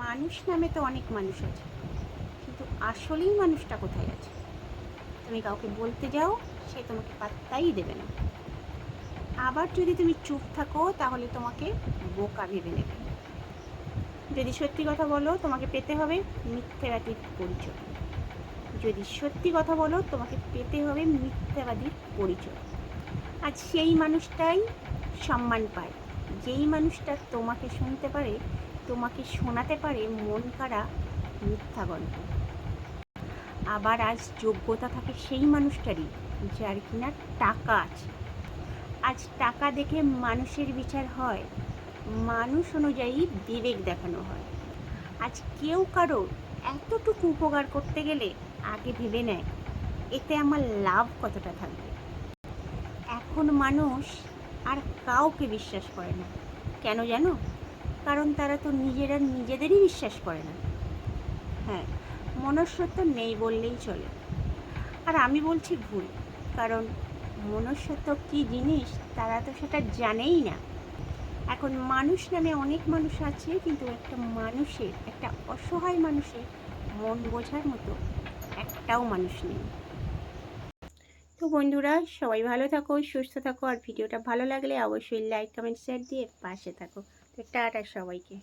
মানুষ নামে তো অনেক মানুষ আছে, কিন্তু আসলেই মানুষটা কোথায় আছে? তুমি কাউকে বলতে যাও, সে তোমাকে পাত্তাই দেবে না। আবার যদি তুমি চুপ থাকো তাহলে তোমাকে বোকা ভেবে নেবে। যদি সত্যি কথা বলো তোমাকে পেতে হবে মিথ্যেবাদীর পরিচয়। যদি সত্যি কথা বলো তোমাকে পেতে হবে মিথ্যাবাদীর পরিচয়। আজ সেই মানুষটাই সম্মান পায়, যেই মানুষটা তোমাকে শুনতে পারে, তোমাকে শোনাতে পারে মন কাড়া মিথ্যা গল্প। আবার আজ যোগ্যতা থাকে সেই মানুষটারই, যার কিনা টাকা আছে। আজ টাকা দেখে মানুষের বিচার হয়, মানুষ অনুযায়ী বিবেক দেখানো হয়। আজ কেউ কারোর এতটুকু উপকার করতে গেলে আগে ভেবে নেয় এতে আমার লাভ কতটা থাকবে। এখন মানুষ আর কাউকে বিশ্বাস করে না। কেন জানো? কারণ তারা তো নিজেরা নিজেদেরই বিশ্বাস করে না। হ্যাঁ, মনুষ্যত্ব নেই বললেই চলে। আর আমি বলছি ভুল, কারণ মনুষ্যত্ব কী জিনিস তারা তো সেটা জানেই না। এখন মানুষ নামে অনেক মানুষ আছে, কিন্তু একটা অসহায় মানুষের মন বোঝার মতো একটাও মানুষ নেই। তো বন্ধুরা, সবাই ভালো থাকো, সুস্থ থাকো, আর ভিডিওটা ভালো লাগলে অবশ্যই লাইক কমেন্ট শেয়ার দিয়ে পাশে থাকো। তো টাটা সবাইকে।